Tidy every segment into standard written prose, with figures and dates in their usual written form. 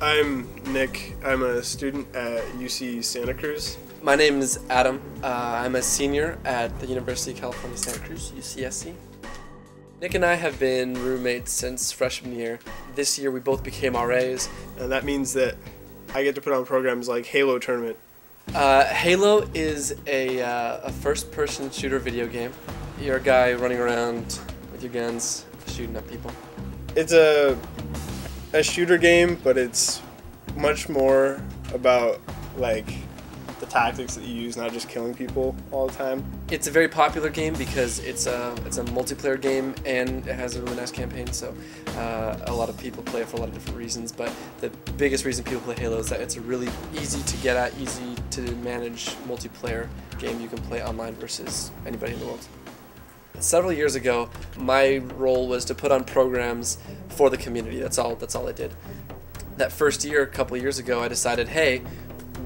I'm Nick. I'm a student at UC Santa Cruz. My name is Adam. I'm a senior at the University of California, Santa Cruz, UCSC. Nick and I have been roommates since freshman year. This year we both became RAs. And that means that I get to put on programs like Halo Tournament. Halo is a first-person shooter video game. You're a guy running around with your guns, shooting at people. It's a shooter game, but it's much more about like the tactics that you use, not just killing people all the time. It's a very popular game because it's a multiplayer game and it has a really nice campaign, so a lot of people play it for a lot of different reasons, but the biggest reason people play Halo is that it's a really easy to get at, easy to manage multiplayer game you can play online versus anybody in the world. Several years ago, my role was to put on programs for the community. That's all I did. That first year, a couple of years ago, I decided, hey,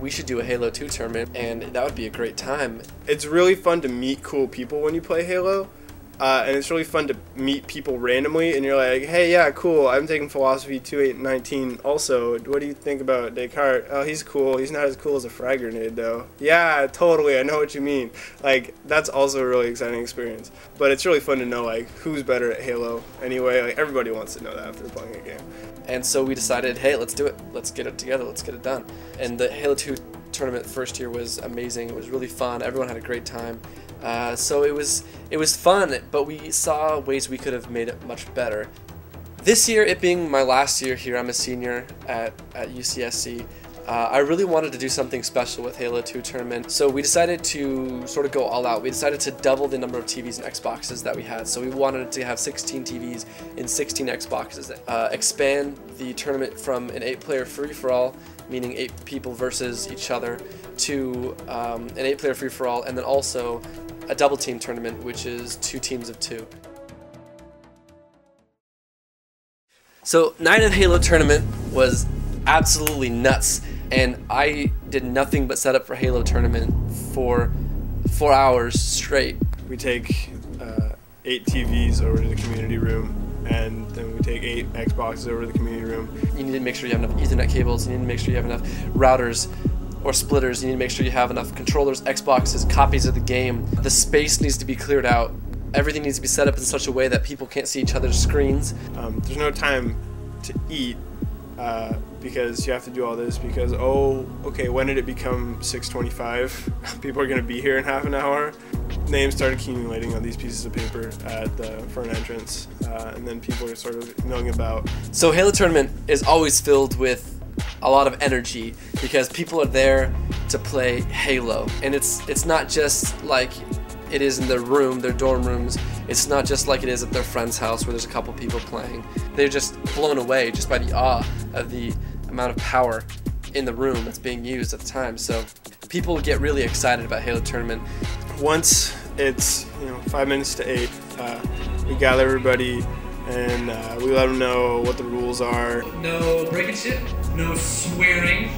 we should do a Halo 2 tournament, and that would be a great time. It's really fun to meet cool people when you play Halo, and it's really fun to meet people randomly, and you're like, hey, yeah, cool, I'm taking Philosophy 2819 also. What do you think about Descartes? Oh, he's cool. He's not as cool as a frag grenade, though. Yeah, totally, I know what you mean. Like, that's also a really exciting experience. But it's really fun to know, like, who's better at Halo anyway. Like, everybody wants to know that after playing a game. And so we decided, hey, let's do it. Let's get it together. Let's get it done. And the Halo 2 tournament first year was amazing. It was really fun. Everyone had a great time. So it was fun, but we saw ways we could have made it much better. This year, it being my last year here, I'm a senior at UCSC. I really wanted to do something special with Halo 2 tournament, so we decided to sort of go all out. We decided to double the number of TVs and Xboxes that we had. So we wanted to have 16 TVs and 16 Xboxes. Expand the tournament from an 8-player free-for-all, meaning 8 people versus each other, to an 8-player free-for-all, and then also a double team tournament, which is 2 teams of 2. So Night of Halo tournament was absolutely nuts, and I did nothing but set up for Halo tournament for 4 hours straight. We take 8 TVs over to the community room, and then we take 8 Xboxes over to the community room. You need to make sure you have enough Ethernet cables, you need to make sure you have enough routers or splitters, you need to make sure you have enough controllers, Xboxes, copies of the game. The space needs to be cleared out. Everything needs to be set up in such a way that people can't see each other's screens. There's no time to eat because you have to do all this because, oh, okay, when did it become 6:25? People are going to be here in half an hour. Names start accumulating on these pieces of paper at the front entrance, and then people are sort of milling about. So Halo tournament is always filled with a lot of energy because people are there to play Halo, and it's not just like it is in their room, their dorm rooms. It's not just like it is at their friend's house where there's a couple people playing. They're just blown away just by the awe of the amount of power in the room that's being used at the time. So people get really excited about Halo tournament. Once it's 5 minutes to 8, we gather everybody and we let them know what the rules are. No breaking shit, no swearing.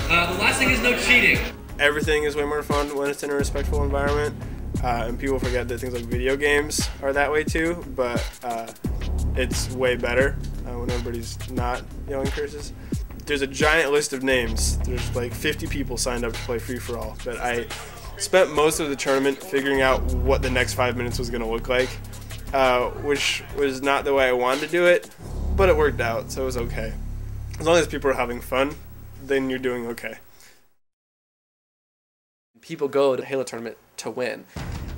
The last thing is no cheating. Everything is way more fun when it's in a respectful environment. And people forget that things like video games are that way too, but it's way better when everybody's not yelling curses. There's a giant list of names. There's like 50 people signed up to play free-for-all, but I spent most of the tournament figuring out what the next 5 minutes was going to look like, which was not the way I wanted to do it, but it worked out, so it was okay. As long as people are having fun, then you're doing okay. People go to Halo tournament to win.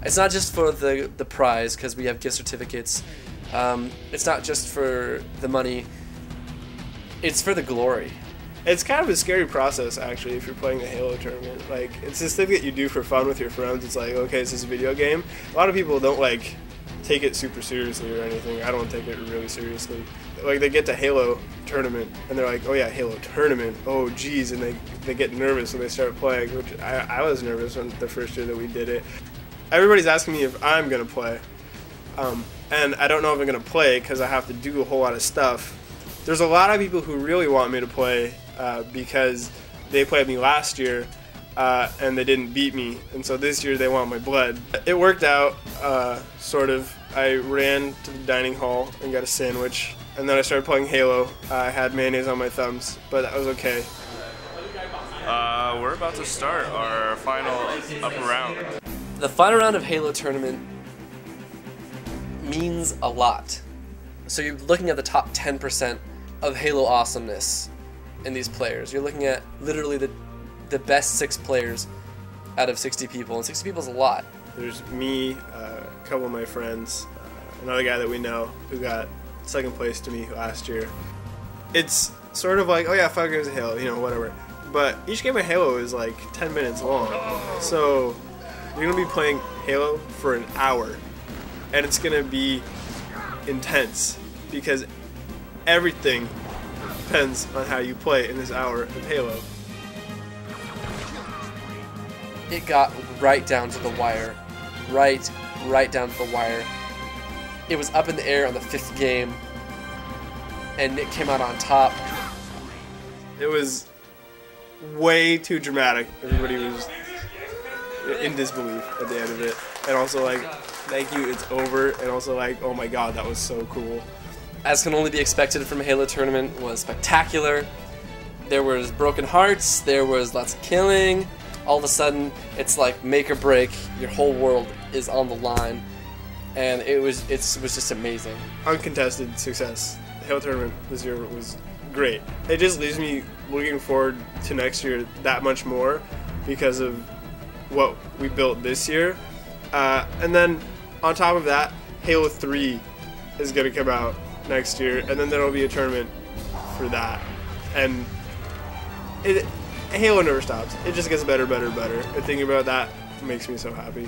It's not just for the prize, because we have gift certificates. It's not just for the money. It's for the glory. It's kind of a scary process, actually, if you're playing the Halo tournament. Like, it's this thing that you do for fun with your friends. It's like, okay, it's this video game. A lot of people don't, like, take it super seriously or anything. I don't take it really seriously. Like, they get to Halo tournament, and they're like, oh yeah, Halo tournament, oh geez, and they get nervous when they start playing, which I was nervous when the first year that we did it. Everybody's asking me if I'm going to play, and I don't know if I'm going to play because I have to do a whole lot of stuff. There's a lot of people who really want me to play because they played me last year and they didn't beat me, and so this year they want my blood. It worked out, sort of. I ran to the dining hall and got a sandwich and then I started playing Halo. I had mayonnaise on my thumbs, but that was okay. We're about to start our final upper round. The final round of Halo tournament means a lot. So you're looking at the top 10% of Halo awesomeness in these players. You're looking at literally the best 6 players out of 60 people, and 60 people is a lot. There's me, a couple of my friends, another guy that we know who got second place to me last year. It's sort of like, oh yeah, 5 games of Halo, you know, whatever. But each game of Halo is like 10 minutes long. So you're going to be playing Halo for an hour. And it's going to be intense because everything depends on how you play in this hour of Halo. It got right down to the wire. Right down to the wire. It was up in the air on the 5th game, and Nick came out on top. It was way too dramatic. Everybody was in disbelief at the end of it. And also like, thank you, it's over. And also like, oh my god, that was so cool. As can only be expected from a Halo tournament, was spectacular. There was broken hearts, there was lots of killing. All of a sudden, it's like make or break. Your whole world is on the line. And it was just amazing. Uncontested success. The Halo tournament this year was great. It just leaves me looking forward to next year that much more because of what we built this year. And then on top of that, Halo 3 is going to come out next year, and then there will be a tournament for that. And Halo never stops. It just gets better, better, better. And thinking about that makes me so happy.